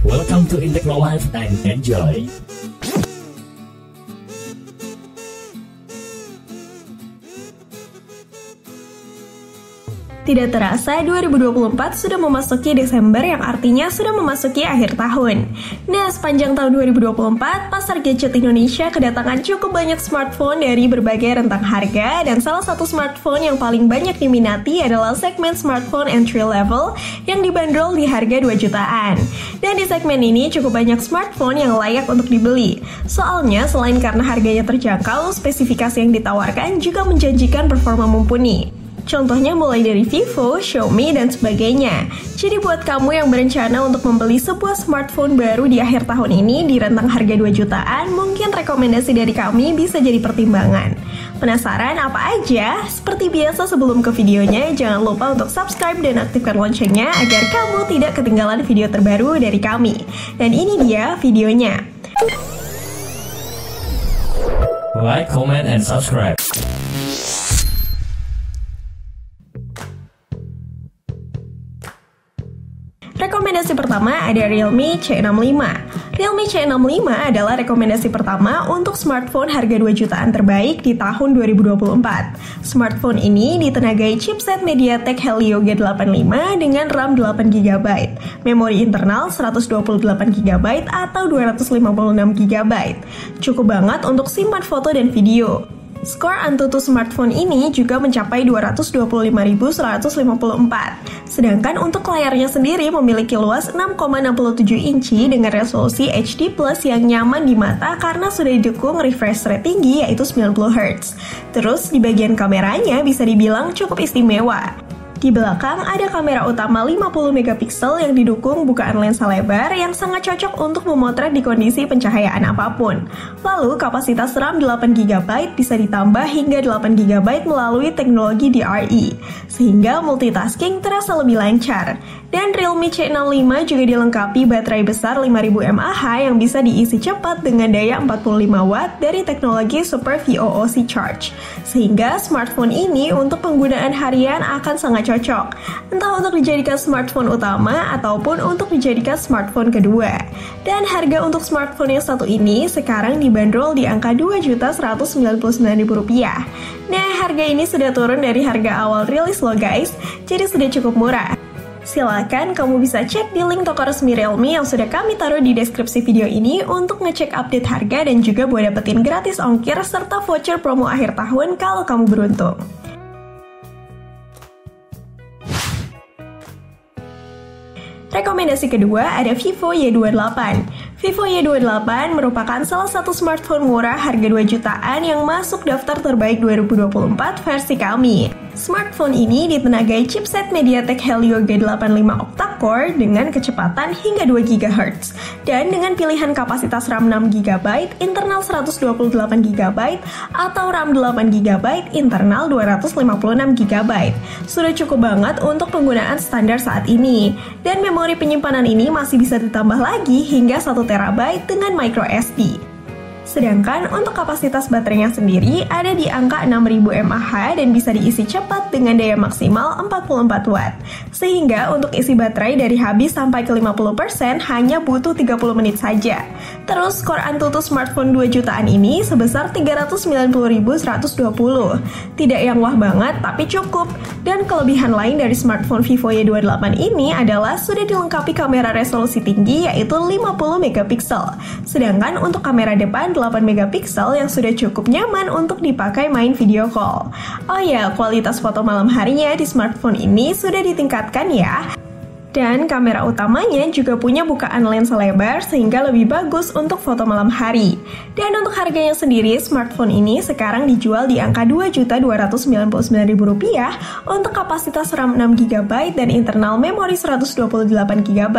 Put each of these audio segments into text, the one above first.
Welcome to Intechno Life and enjoy. Tidak terasa 2024 sudah memasuki Desember yang artinya sudah memasuki akhir tahun. Nah, sepanjang tahun 2024, pasar gadget Indonesia kedatangan cukup banyak smartphone dari berbagai rentang harga dan salah satu smartphone yang paling banyak diminati adalah segmen smartphone entry level yang dibanderol di harga 2 jutaan. Dan di segmen ini cukup banyak smartphone yang layak untuk dibeli. Soalnya selain karena harganya terjangkau, spesifikasi yang ditawarkan juga menjanjikan performa mumpuni. Contohnya mulai dari Vivo, Xiaomi, dan sebagainya. Jadi buat kamu yang berencana untuk membeli sebuah smartphone baru di akhir tahun ini di rentang harga 2 jutaan, mungkin rekomendasi dari kami bisa jadi pertimbangan. Penasaran apa aja? Seperti biasa sebelum ke videonya, jangan lupa untuk subscribe dan aktifkan loncengnya agar kamu tidak ketinggalan video terbaru dari kami. Dan ini dia videonya. Like, comment, and subscribe. Rekomendasi pertama ada Realme C65. Realme C65 adalah rekomendasi pertama untuk smartphone harga 2 jutaan terbaik di tahun 2024. Smartphone ini ditenagai chipset MediaTek Helio G85 dengan RAM 8GB, memori internal 128GB atau 256GB. Cukup banget untuk simpan foto dan video. Skor Antutu smartphone ini juga mencapai 225.154. Sedangkan untuk layarnya sendiri memiliki luas 6,67 inci dengan resolusi HD+ yang nyaman di mata karena sudah didukung refresh rate tinggi yaitu 90Hz. Terus di bagian kameranya bisa dibilang cukup istimewa. Di belakang ada kamera utama 50MP yang didukung bukaan lensa lebar yang sangat cocok untuk memotret di kondisi pencahayaan apapun. Lalu kapasitas RAM 8GB bisa ditambah hingga 8GB melalui teknologi DRE, sehingga multitasking terasa lebih lancar. Dan Realme C65 juga dilengkapi baterai besar 5000 mAh yang bisa diisi cepat dengan daya 45W dari teknologi Super VOOC Charge. Sehingga smartphone ini untuk penggunaan harian akan sangat cocok, entah untuk dijadikan smartphone utama ataupun untuk dijadikan smartphone kedua. Dan harga untuk smartphone yang satu ini sekarang dibanderol di angka Rp2.199.000. Nah, harga ini sudah turun dari harga awal rilis loh guys, jadi sudah cukup murah. Silakan kamu bisa cek di link toko resmi Realme yang sudah kami taruh di deskripsi video ini untuk ngecek update harga dan juga buat dapetin gratis ongkir serta voucher promo akhir tahun kalau kamu beruntung. Rekomendasi kedua ada Vivo Y28. Vivo Y28 merupakan salah satu smartphone murah harga 2 jutaan yang masuk daftar terbaik 2024 versi kami. Smartphone ini ditenagai chipset MediaTek Helio G85 octa-core dengan kecepatan hingga 2GHz dan dengan pilihan kapasitas RAM 6GB, internal 128GB atau RAM 8GB, internal 256GB. Sudah cukup banget untuk penggunaan standar saat ini. Dan memori penyimpanan ini masih bisa ditambah lagi hingga 1TB dengan microSD. Sedangkan untuk kapasitas baterainya sendiri ada di angka 6000 mAh dan bisa diisi cepat dengan daya maksimal 44W. Sehingga untuk isi baterai dari habis sampai ke 50% hanya butuh 30 menit saja. Terus skor Antutu smartphone 2 jutaan ini sebesar 390.120. Tidak yang wah banget tapi cukup. Dan kelebihan lain dari smartphone Vivo Y28 ini adalah sudah dilengkapi kamera resolusi tinggi yaitu 50MP. Sedangkan untuk kamera depan 8MP yang sudah cukup nyaman untuk dipakai main video call. Oh ya, kualitas foto malam harinya di smartphone ini sudah ditingkatkan ya. Dan kamera utamanya juga punya bukaan lensa lebar sehingga lebih bagus untuk foto malam hari. Dan untuk harganya sendiri, smartphone ini sekarang dijual di angka Rp2.299.000 untuk kapasitas RAM 6GB dan internal memori 128GB.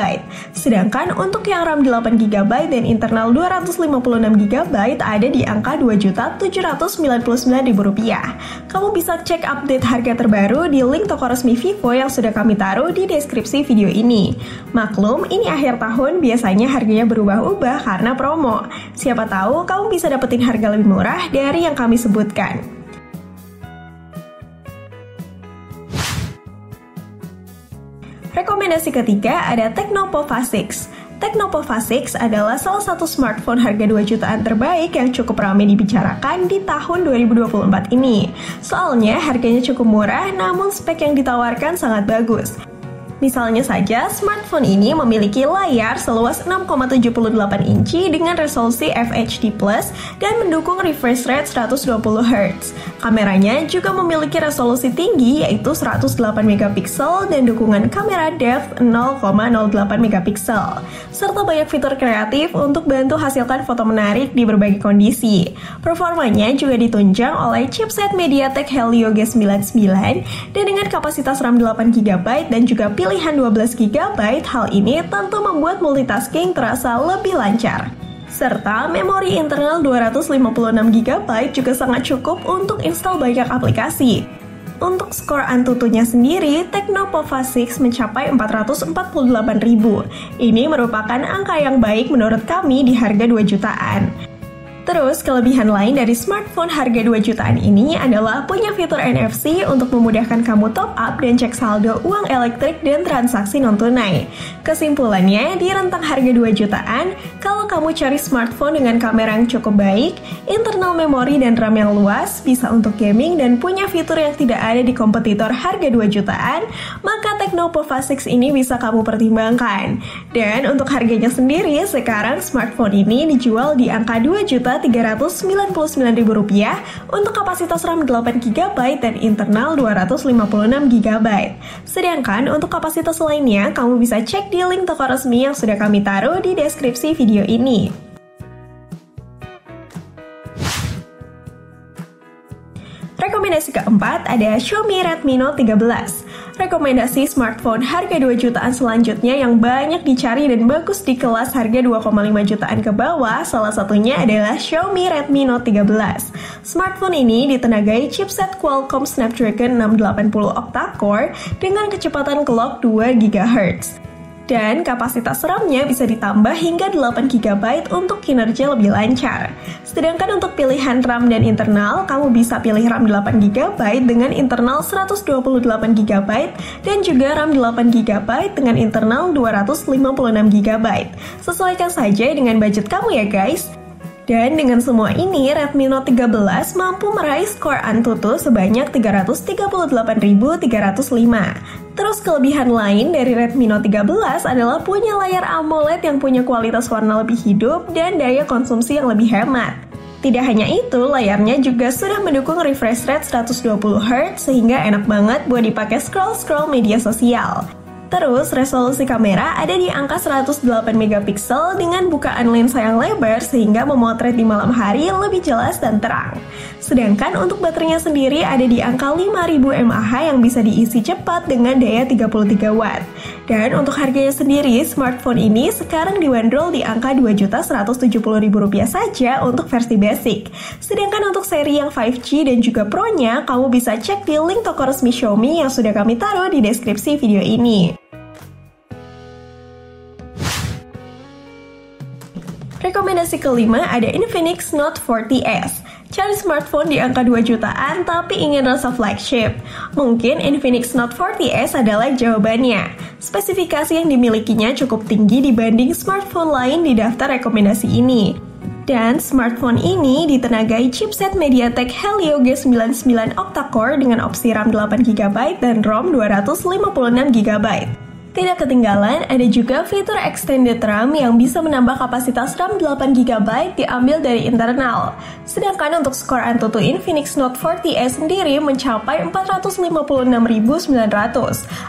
Sedangkan untuk yang RAM 8GB dan internal 256GB ada di angka Rp2.799.000. Kamu bisa cek update harga terbaru di link toko resmi Vivo yang sudah kami taruh di deskripsi video ini. Maklum, ini akhir tahun biasanya harganya berubah-ubah karena promo. Siapa tahu kamu bisa dapetin harga lebih murah dari yang kami sebutkan. Rekomendasi ketiga ada Tecno Pova 6. Tecnopova 6 adalah salah satu smartphone harga 2 jutaan terbaik yang cukup ramai dibicarakan di tahun 2024 ini. Soalnya harganya cukup murah namun spek yang ditawarkan sangat bagus. Misalnya saja, smartphone ini memiliki layar seluas 6,78 inci dengan resolusi FHD+, dan mendukung refresh rate 120 Hz. Kameranya juga memiliki resolusi tinggi yaitu 108 megapiksel dan dukungan kamera depth 0,08 megapiksel, serta banyak fitur kreatif untuk bantu hasilkan foto menarik di berbagai kondisi. Performanya juga ditunjang oleh chipset MediaTek Helio G99 dan dengan kapasitas RAM 8GB dan juga pilihan 12GB, hal ini tentu membuat multitasking terasa lebih lancar. Serta memori internal 256GB juga sangat cukup untuk install banyak aplikasi. Untuk skor Antutunya sendiri, Tecnopova 6 mencapai 448.000. Ini merupakan angka yang baik menurut kami di harga 2 jutaan. Terus, kelebihan lain dari smartphone harga 2 jutaan ini adalah punya fitur NFC untuk memudahkan kamu top up dan cek saldo uang elektrik dan transaksi non-tunai. Kesimpulannya, di rentang harga 2 jutaan, kalau kamu cari smartphone dengan kamera yang cukup baik, internal memori dan RAM yang luas, bisa untuk gaming dan punya fitur yang tidak ada di kompetitor harga 2 jutaan, maka Tecnopova 6 ini bisa kamu pertimbangkan. Dan untuk harganya sendiri, sekarang smartphone ini dijual di angka Rp2.399.000 untuk kapasitas RAM 8GB dan internal 256GB. Sedangkan untuk kapasitas lainnya, kamu bisa cek di link toko resmi yang sudah kami taruh di deskripsi video ini. Rekomendasi keempat ada Xiaomi Redmi Note 13. Rekomendasi smartphone harga 2 jutaan selanjutnya yang banyak dicari dan bagus di kelas harga 2,5 jutaan ke bawah, salah satunya adalah Xiaomi Redmi Note 13. Smartphone ini ditenagai chipset Qualcomm Snapdragon 680 octa-core dengan kecepatan clock 2 GHz. Dan kapasitas RAM-nya bisa ditambah hingga 8GB untuk kinerja lebih lancar. Sedangkan untuk pilihan RAM dan internal, kamu bisa pilih RAM 8GB dengan internal 128GB dan juga RAM 8GB dengan internal 256GB. Sesuaikan saja dengan budget kamu ya guys. Dan dengan semua ini, Redmi Note 13 mampu meraih skor Antutu sebanyak 338.305. Terus kelebihan lain dari Redmi Note 13 adalah punya layar AMOLED yang punya kualitas warna lebih hidup dan daya konsumsi yang lebih hemat. Tidak hanya itu, layarnya juga sudah mendukung refresh rate 120 Hz sehingga enak banget buat dipakai scroll-scroll media sosial. Terus, resolusi kamera ada di angka 108 megapiksel dengan bukaan lensa yang lebar sehingga memotret di malam hari lebih jelas dan terang. Sedangkan untuk baterainya sendiri ada di angka 5000 mAh yang bisa diisi cepat dengan daya 33 Watt. Dan untuk harganya sendiri, smartphone ini sekarang dibanderol di angka Rp2.170.000 saja untuk versi basic. Sedangkan untuk seri yang 5G dan juga Pro-nya, kamu bisa cek di link toko resmi Xiaomi yang sudah kami taruh di deskripsi video ini. Rekomendasi kelima ada Infinix Note 40S. Cari smartphone di angka 2 jutaan tapi ingin rasa flagship. Mungkin Infinix Note 40S adalah jawabannya. Spesifikasi yang dimilikinya cukup tinggi dibanding smartphone lain di daftar rekomendasi ini. Dan smartphone ini ditenagai chipset MediaTek Helio G99 octa-core dengan opsi RAM 8GB dan ROM 256GB. Tidak ketinggalan, ada juga fitur extended RAM yang bisa menambah kapasitas RAM 8GB diambil dari internal. Sedangkan untuk skor Antutu Infinix Note 40S sendiri mencapai 456.900.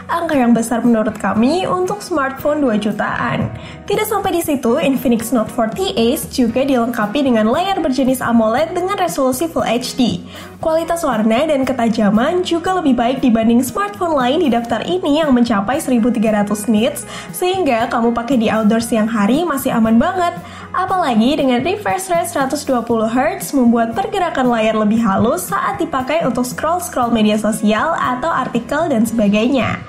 Angka yang besar menurut kami untuk smartphone 2 jutaan. Tidak sampai di situ, Infinix Note 40S juga dilengkapi dengan layar berjenis AMOLED dengan resolusi Full HD. Kualitas warna dan ketajaman juga lebih baik dibanding smartphone lain di daftar ini yang mencapai 1300 nits, sehingga kamu pakai di outdoor siang hari masih aman banget. Apalagi dengan refresh rate 120 Hz membuat pergerakan layar lebih halus saat dipakai untuk scroll-scroll media sosial atau artikel dan sebagainya.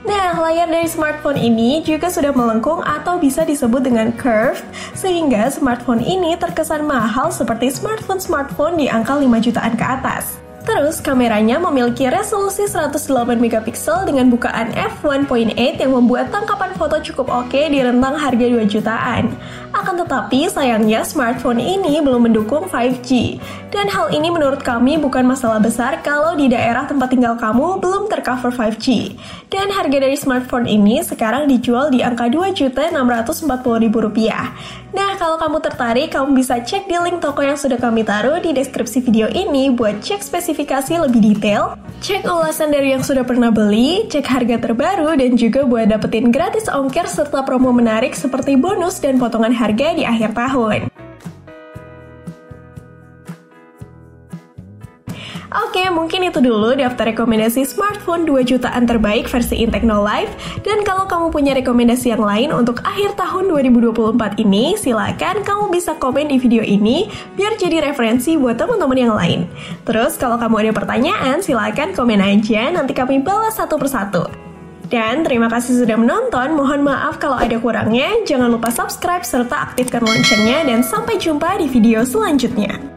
Nah, layar dari smartphone ini juga sudah melengkung atau bisa disebut dengan curved, sehingga smartphone ini terkesan mahal seperti smartphone di angka 5 jutaan ke atas. Terus kameranya memiliki resolusi 108 megapiksel dengan bukaan f1.8 yang membuat tangkapan foto cukup oke di rentang harga 2 jutaan. Akan tetapi sayangnya smartphone ini belum mendukung 5G. Dan hal ini menurut kami bukan masalah besar kalau di daerah tempat tinggal kamu belum tercover 5G. Dan harga dari smartphone ini sekarang dijual di angka Rp2.640.000. Nah, kalau kamu tertarik, kamu bisa cek di link toko yang sudah kami taruh di deskripsi video ini buat cek spesifikasi lebih detail, cek ulasan dari yang sudah pernah beli, cek harga terbaru, dan juga buat dapetin gratis ongkir serta promo menarik seperti bonus dan potongan harga di akhir tahun. Oke, mungkin itu dulu daftar rekomendasi smartphone 2 jutaan terbaik versi Inteknolive. Dan kalau kamu punya rekomendasi yang lain untuk akhir tahun 2024 ini, silakan kamu bisa komen di video ini biar jadi referensi buat teman-teman yang lain. Terus kalau kamu ada pertanyaan, silakan komen aja, nanti kami balas satu persatu. Dan terima kasih sudah menonton, mohon maaf kalau ada kurangnya, jangan lupa subscribe serta aktifkan loncengnya, dan sampai jumpa di video selanjutnya.